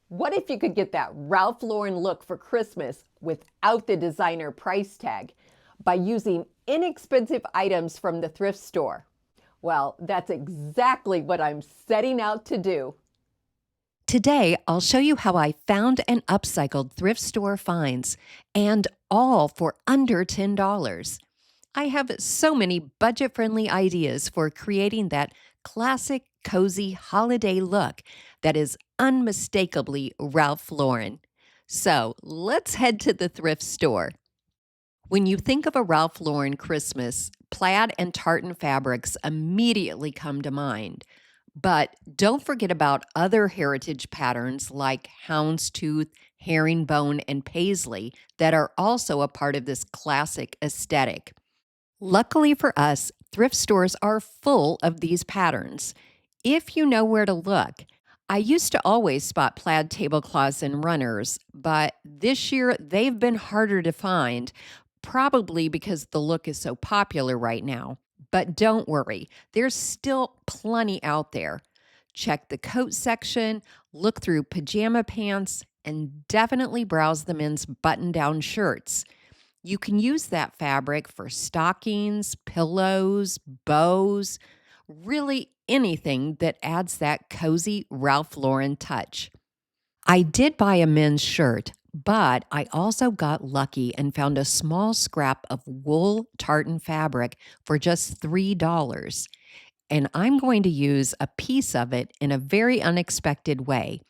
What if you could get that Ralph Lauren look for Christmas without the designer price tag by using inexpensive items from the thrift store? Well, that's exactly what I'm setting out to do. Today, I'll show you how I found and upcycled thrift store finds, and all for under $10. I have so many budget friendly ideas for creating that classic, cozy holiday look that is unmistakably Ralph Lauren. So let's head to the thrift store. When you think of a Ralph Lauren Christmas, plaid and tartan fabrics immediately come to mind. But don't forget about other heritage patterns like houndstooth, herringbone, and paisley that are also a part of this classic aesthetic. Luckily for us, thrift stores are full of these patterns. If you know where to look, I used to always spot plaid tablecloths and runners, but this year they've been harder to find, probably because the look is so popular right now. But don't worry, there's still plenty out there. Check the coat section, look through pajama pants, and definitely browse the men's button down shirts. You can use that fabric for stockings, pillows, bows, really anything that adds that cozy Ralph Lauren touch. I did buy a men's shirt, but I also got lucky and found a small scrap of wool tartan fabric for just $3. And I'm going to use a piece of it in a very unexpected way.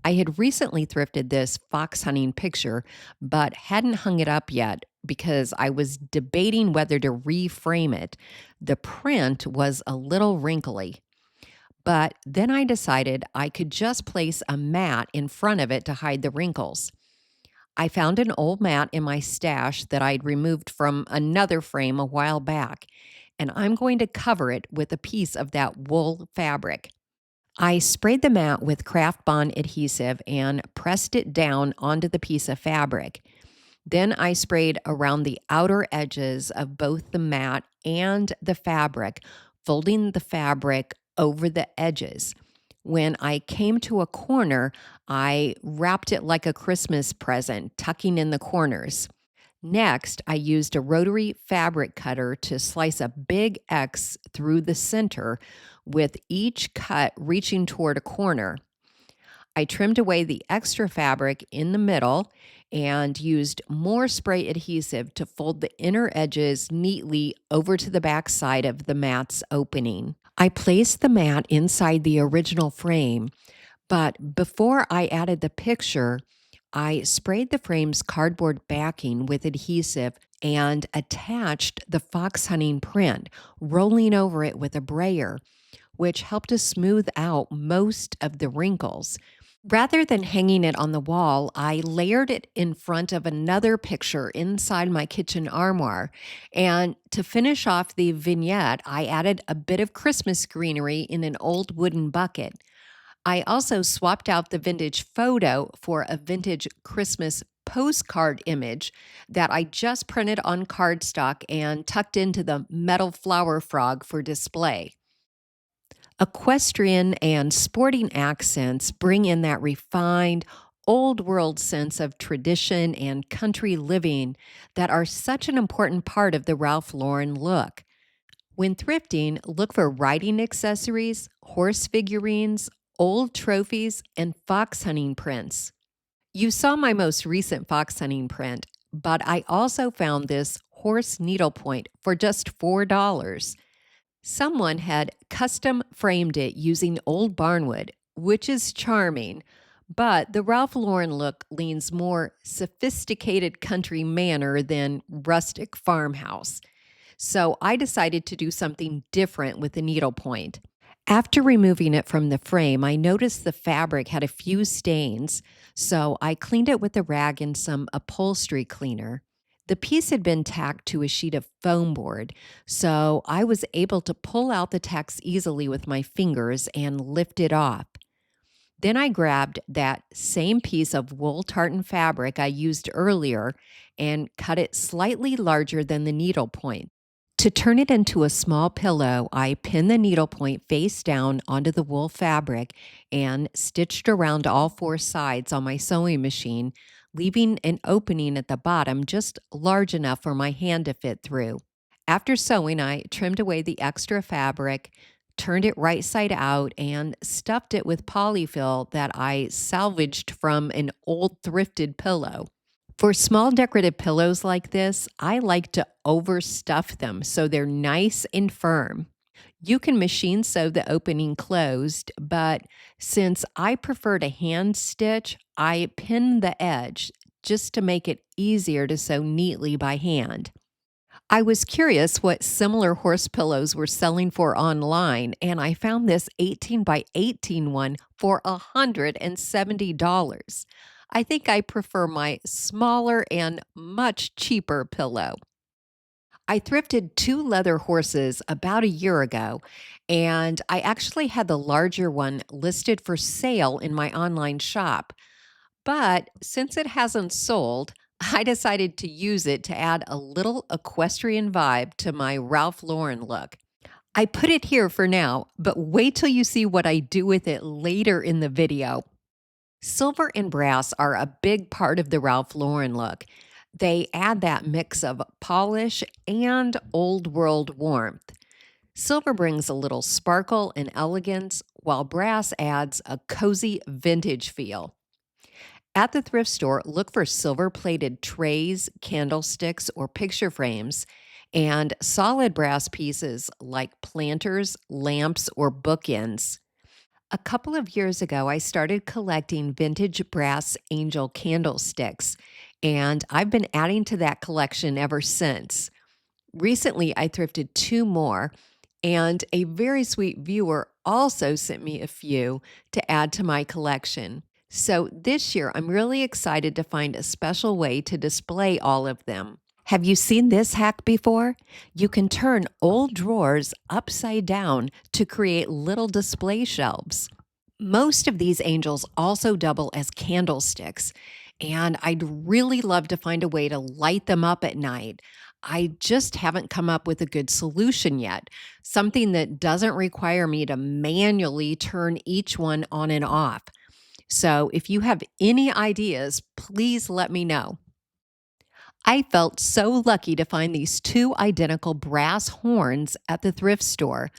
I had recently thrifted this fox hunting picture, but hadn't hung it up yet because I was debating whether to reframe it. The print was a little wrinkly. But then I decided I could just place a mat in front of it to hide the wrinkles. I found an old mat in my stash that I'd removed from another frame a while back, and I'm going to cover it with a piece of that wool fabric. I sprayed the mat with craft bond adhesive and pressed it down onto the piece of fabric. Then I sprayed around the outer edges of both the mat and the fabric, folding the fabric over the edges. When I came to a corner, I wrapped it like a Christmas present, tucking in the corners. Next, I used a rotary fabric cutter to slice a big X through the center, with each cut reaching toward a corner. I trimmed away the extra fabric in the middle and used more spray adhesive to fold the inner edges neatly over to the back side of the mat's opening. I placed the mat inside the original frame, but before I added the picture, I sprayed the frame's cardboard backing with adhesive and attached the fox hunting print, rolling over it with a brayer, which helped to smooth out most of the wrinkles. Rather than hanging it on the wall, I layered it in front of another picture inside my kitchen armoire. And to finish off the vignette, I added a bit of Christmas greenery in an old wooden bucket. I also swapped out the vintage photo for a vintage Christmas postcard image that I just printed on cardstock and tucked into the metal flower frog for display. Equestrian and sporting accents bring in that refined, old world sense of tradition and country living that are such an important part of the Ralph Lauren look. When thrifting, look for riding accessories, horse figurines, old trophies, and fox hunting prints. You saw my most recent fox hunting print, but I also found this horse needlepoint for just $4. Someone had custom framed it using old barnwood, which is charming, but the Ralph Lauren look leans more sophisticated country manner than rustic farmhouse. So I decided to do something different with the needlepoint. After removing it from the frame, I noticed the fabric had a few stains, so I cleaned it with a rag and some upholstery cleaner. The piece had been tacked to a sheet of foam board, so I was able to pull out the tacks easily with my fingers and lift it off. Then I grabbed that same piece of wool tartan fabric I used earlier and cut it slightly larger than the needle point. To turn it into a small pillow, I pinned the needlepoint face down onto the wool fabric and stitched around all four sides on my sewing machine, leaving an opening at the bottom just large enough for my hand to fit through. After sewing, I trimmed away the extra fabric, turned it right side out, and stuffed it with polyfill that I salvaged from an old thrifted pillow. For small decorative pillows like this, I like to overstuff them so they're nice and firm. You can machine sew the opening closed, but since I prefer to hand stitch, I pin the edge just to make it easier to sew neatly by hand. I was curious what similar horse pillows were selling for online, and I found this 18 by 18 one for $170. I think I prefer my smaller and much cheaper pillow. I thrifted two leather horses about a year ago, and I actually had the larger one listed for sale in my online shop. But since it hasn't sold, I decided to use it to add a little equestrian vibe to my Ralph Lauren look. I put it here for now, but wait till you see what I do with it later in the video. Silver and brass are a big part of the Ralph Lauren look. They add that mix of polish and old world warmth. Silver brings a little sparkle and elegance, while brass adds a cozy vintage feel. At the thrift store, look for silver-plated trays, candlesticks, or picture frames, and solid brass pieces like planters, lamps, or bookends. A couple of years ago, I started collecting vintage brass angel candlesticks, and I've been adding to that collection ever since. Recently, I thrifted two more, and a very sweet viewer also sent me a few to add to my collection. So this year, I'm really excited to find a special way to display all of them. Have you seen this hack before? You can turn old drawers upside down to create little display shelves. Most of these angels also double as candlesticks, and I'd really love to find a way to light them up at night. I just haven't come up with a good solution yet, something that doesn't require me to manually turn each one on and off. So if you have any ideas, please let me know. I felt so lucky to find these two identical brass horns at the thrift store.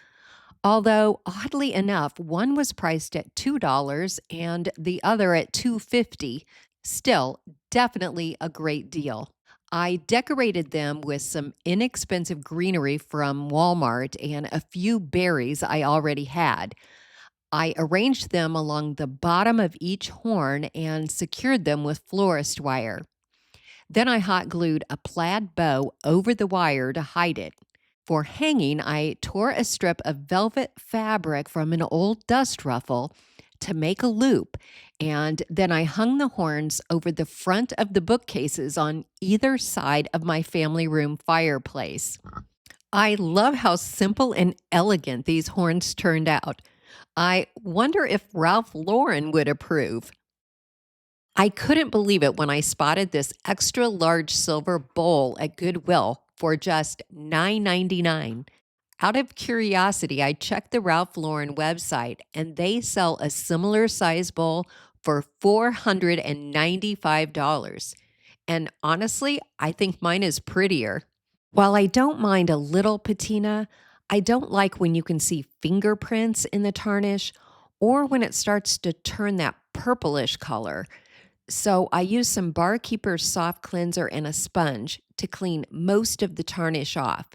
Although, oddly enough, one was priced at $2 and the other at $2.50. Still, definitely a great deal. I decorated them with some inexpensive greenery from Walmart and a few berries I already had. I arranged them along the bottom of each horn and secured them with florist wire. Then I hot glued a plaid bow over the wire to hide it. For hanging, I tore a strip of velvet fabric from an old dust ruffle to make a loop, and then I hung the horns over the front of the bookcases on either side of my family room fireplace. I love how simple and elegant these horns turned out. I wonder if Ralph Lauren would approve. I couldn't believe it when I spotted this extra large silver bowl at Goodwill for just $9.99. Out of curiosity, I checked the Ralph Lauren website, and they sell a similar size bowl for $495. And honestly, I think mine is prettier. While I don't mind a little patina, I don't like when you can see fingerprints in the tarnish or when it starts to turn that purplish color. So I use some Barkeeper's soft cleanser and a sponge to clean most of the tarnish off.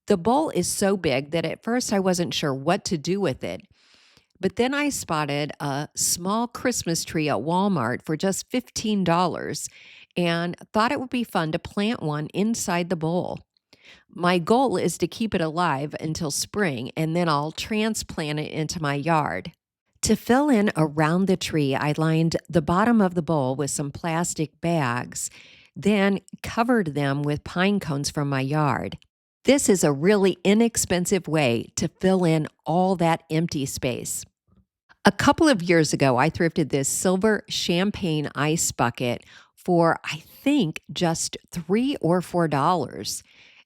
The bowl is so big that at first I wasn't sure what to do with it. But then I spotted a small Christmas tree at Walmart for just $15 and thought it would be fun to plant one inside the bowl. My goal is to keep it alive until spring, and then I'll transplant it into my yard. To fill in around the tree, I lined the bottom of the bowl with some plastic bags, then covered them with pine cones from my yard. This is a really inexpensive way to fill in all that empty space. A couple of years ago, I thrifted this silver champagne ice bucket for, I think, just $3 or $4.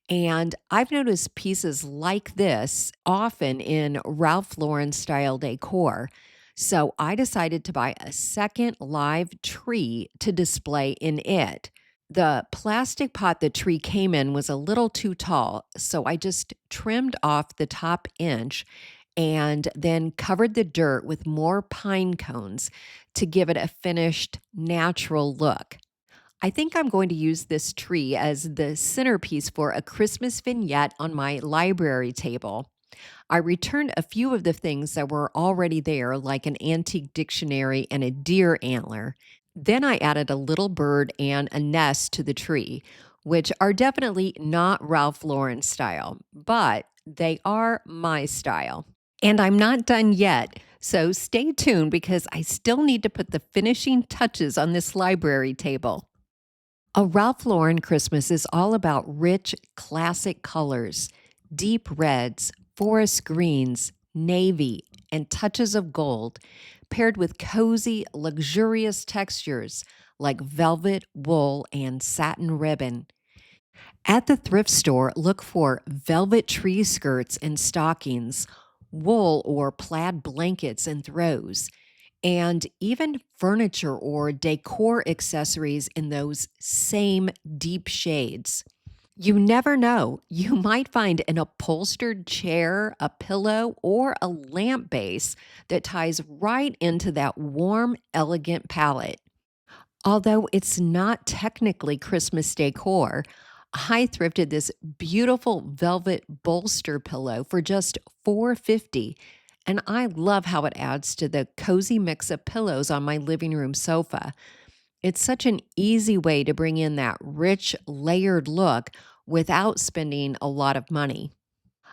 And I've noticed pieces like this often in Ralph Lauren style decor. So I decided to buy a second live tree to display in it. The plastic pot the tree came in was a little too tall, so I just trimmed off the top inch and then covered the dirt with more pine cones to give it a finished, natural look. I think I'm going to use this tree as the centerpiece for a Christmas vignette on my library table. I returned a few of the things that were already there, like an antique dictionary and a deer antler. Then I added a little bird and a nest to the tree, which are definitely not Ralph Lauren style, but they are my style. And I'm not done yet, so stay tuned because I still need to put the finishing touches on this library table. A Ralph Lauren Christmas is all about rich, classic colors, deep reds, forest greens, navy, and touches of gold, paired with cozy, luxurious textures like velvet, wool, and satin ribbon. At the thrift store, look for velvet tree skirts and stockings, wool or plaid blankets and throws, and even furniture or decor accessories in those same deep shades. You never know. You might find an upholstered chair, a pillow, or a lamp base that ties right into that warm, elegant palette. Although it's not technically Christmas decor, I thrifted this beautiful velvet bolster pillow for just $4.50, and I love how it adds to the cozy mix of pillows on my living room sofa. It's such an easy way to bring in that rich, layered look without spending a lot of money.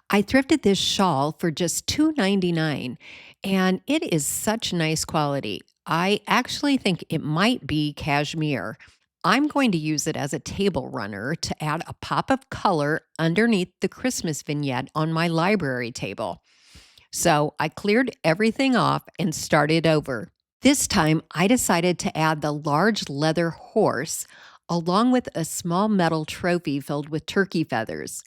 I thrifted this shawl for just $2.99, and it is such nice quality. I actually think it might be cashmere. I'm going to use it as a table runner to add a pop of color underneath the Christmas vignette on my library table. So I cleared everything off and started over. This time, I decided to add the large leather horse along with a small metal trophy filled with turkey feathers.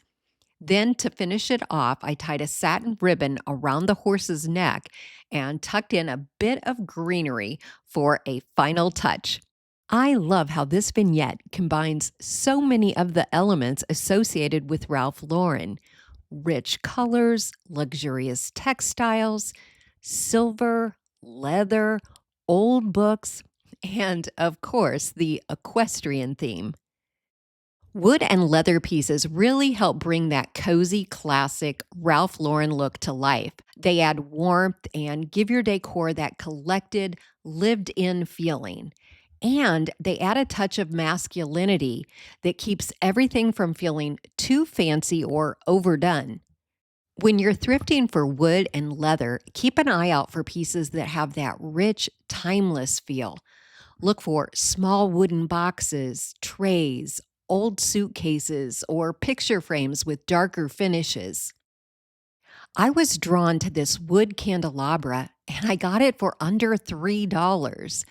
Then, to finish it off, I tied a satin ribbon around the horse's neck and tucked in a bit of greenery for a final touch. I love how this vignette combines so many of the elements associated with Ralph Lauren: rich colors, luxurious textiles, silver, leather, old books, and of course, the equestrian theme. Wood and leather pieces really help bring that cozy, classic Ralph Lauren look to life. They add warmth and give your decor that collected, lived in feeling. And they add a touch of masculinity that keeps everything from feeling too fancy or overdone. When you're thrifting for wood and leather, keep an eye out for pieces that have that rich, timeless feel. Look for small wooden boxes, trays, old suitcases, or picture frames with darker finishes. I was drawn to this wood candelabra and I got it for under $3.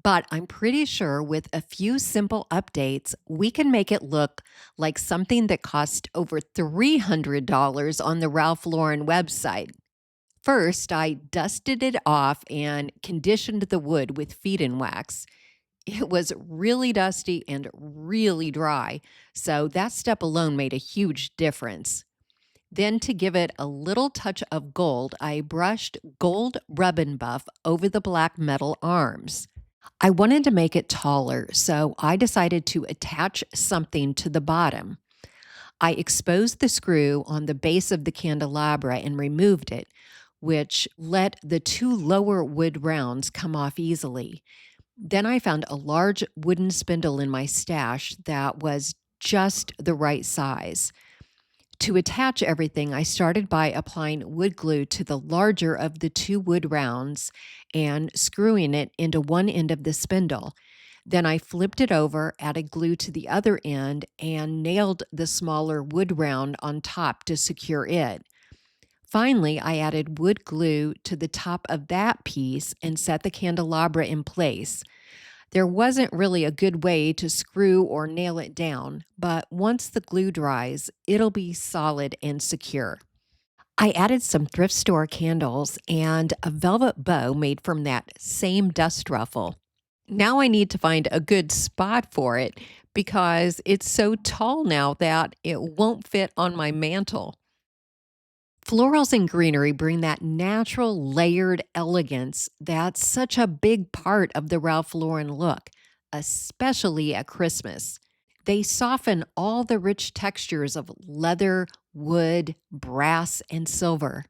But I'm pretty sure with a few simple updates, we can make it look like something that cost over $300 on the Ralph Lauren website. First, I dusted it off and conditioned the wood with feed and wax. It was really dusty and really dry, so that step alone made a huge difference. Then, to give it a little touch of gold, I brushed gold rub and buff over the black metal arms. I wanted to make it taller, so I decided to attach something to the bottom. I exposed the screw on the base of the candelabra and removed it, which let the two lower wood rounds come off easily. Then I found a large wooden spindle in my stash that was just the right size. To attach everything, I started by applying wood glue to the larger of the two wood rounds and screwing it into one end of the spindle. Then I flipped it over, added glue to the other end, and nailed the smaller wood round on top to secure it. Finally, I added wood glue to the top of that piece and set the candelabra in place. There wasn't really a good way to screw or nail it down, but once the glue dries, it'll be solid and secure. I added some thrift store candles and a velvet bow made from that same dust ruffle. Now I need to find a good spot for it because it's so tall now that it won't fit on my mantle. Florals and greenery bring that natural layered elegance that's such a big part of the Ralph Lauren look, especially at Christmas. They soften all the rich textures of leather, wood, brass, and silver.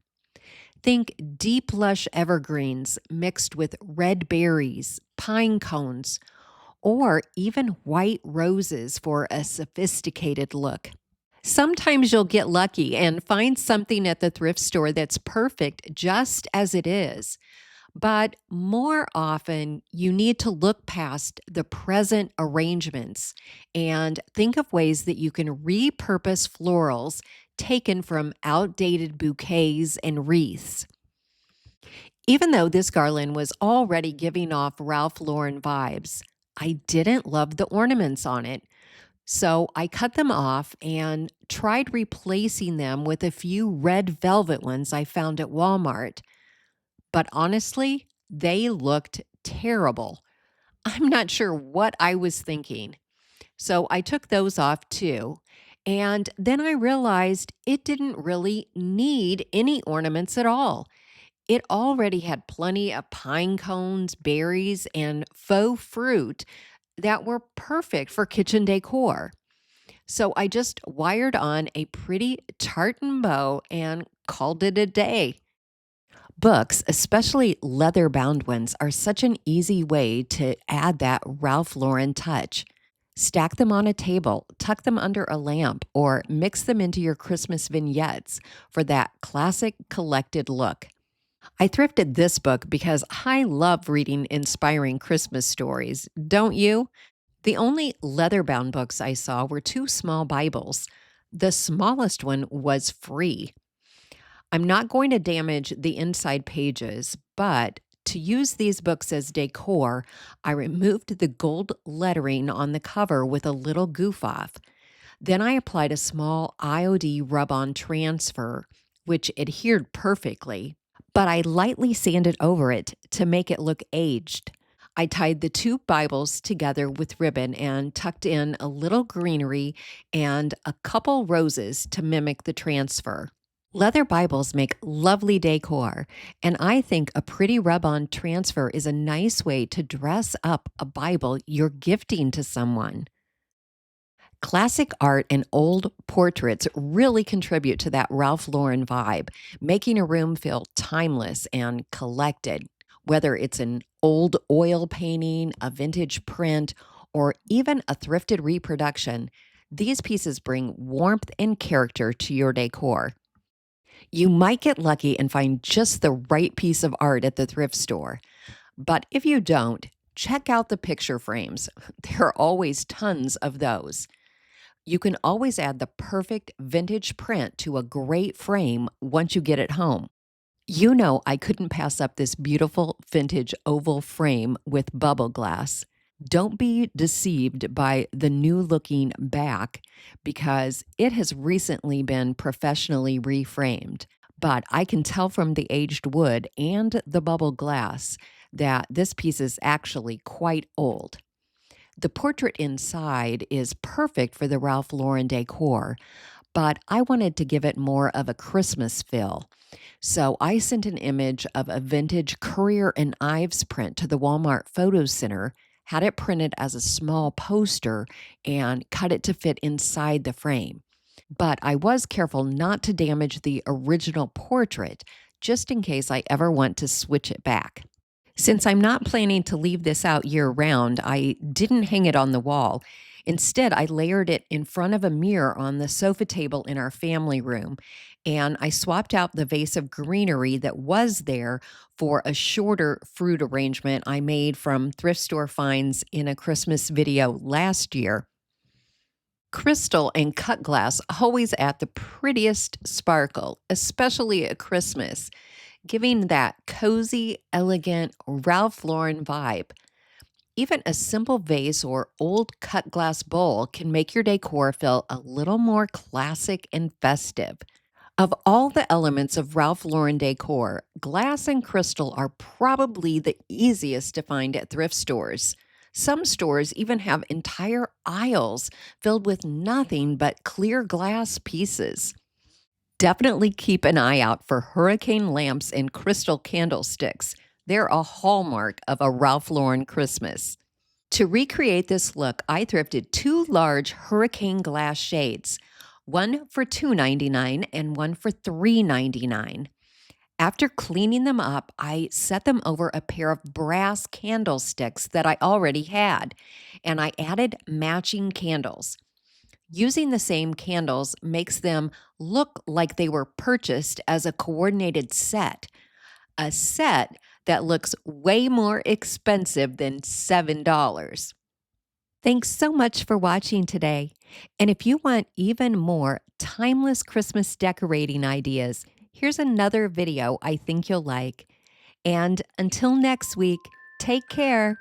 Think deep, lush evergreens mixed with red berries, pine cones, or even white roses for a sophisticated look. Sometimes you'll get lucky and find something at the thrift store that's perfect just as it is. But more often, you need to look past the present arrangements and think of ways that you can repurpose florals taken from outdated bouquets and wreaths. Even though this garland was already giving off Ralph Lauren vibes, I didn't love the ornaments on it. So I cut them off and tried replacing them with a few red velvet ones I found at Walmart. But honestly, they looked terrible. I'm not sure what I was thinking. So I took those off too. And then I realized it didn't really need any ornaments at all. It already had plenty of pine cones, berries, and faux fruit that were perfect for kitchen decor. So I just wired on a pretty tartan bow and called it a day. Books, especially leather bound ones, are such an easy way to add that Ralph Lauren touch. Stack them on a table, tuck them under a lamp, or mix them into your Christmas vignettes for that classic collected look. I thrifted this book because I love reading inspiring Christmas stories, don't you? The only leather bound books I saw were two small Bibles. The smallest one was free. I'm not going to damage the inside pages, but to use these books as decor, I removed the gold lettering on the cover with a little goof off. Then I applied a small IOD rub-on transfer, which adhered perfectly, but I lightly sanded over it to make it look aged. I tied the two Bibles together with ribbon and tucked in a little greenery and a couple roses to mimic the transfer. Leather Bibles make lovely decor, and I think a pretty rub-on transfer is a nice way to dress up a Bible you're gifting to someone. Classic art and old portraits really contribute to that Ralph Lauren vibe, making a room feel timeless and collected. Whether it's an old oil painting, a vintage print, or even a thrifted reproduction, these pieces bring warmth and character to your decor. You might get lucky and find just the right piece of art at the thrift store. But if you don't, check out the picture frames. There are always tons of those. You can always add the perfect vintage print to a great frame once you get it home. You know, I couldn't pass up this beautiful vintage oval frame with bubble glass. Don't be deceived by the new looking back because it has recently been professionally reframed. But I can tell from the aged wood and the bubble glass that this piece is actually quite old. The portrait inside is perfect for the Ralph Lauren decor, but I wanted to give it more of a Christmas feel. So I sent an image of a vintage Currier and Ives print to the Walmart Photo Center, had it printed as a small poster, and cut it to fit inside the frame. But I was careful not to damage the original portrait, just in case I ever want to switch it back. Since I'm not planning to leave this out year-round, I didn't hang it on the wall. Instead, I layered it in front of a mirror on the sofa table in our family room, and I swapped out the vase of greenery that was there for a shorter fruit arrangement I made from thrift store finds in a Christmas video last year. Crystal and cut glass always add the prettiest sparkle, especially at Christmas, giving that cozy, elegant Ralph Lauren vibe. Even a simple vase or old cut glass bowl can make your decor feel a little more classic and festive. Of all the elements of Ralph Lauren decor, glass and crystal are probably the easiest to find at thrift stores. Some stores even have entire aisles filled with nothing but clear glass pieces. Definitely keep an eye out for hurricane lamps and crystal candlesticks. They're a hallmark of a Ralph Lauren Christmas. To recreate this look, I thrifted two large hurricane glass shades, one for $2.99 and one for $3.99. After cleaning them up, I set them over a pair of brass candlesticks that I already had, and I added matching candles. Using the same candles makes them look like they were purchased as a coordinated set, a set that looks way more expensive than $7. Thanks so much for watching today. And if you want even more timeless Christmas decorating ideas, here's another video I think you'll like. And until next week, take care.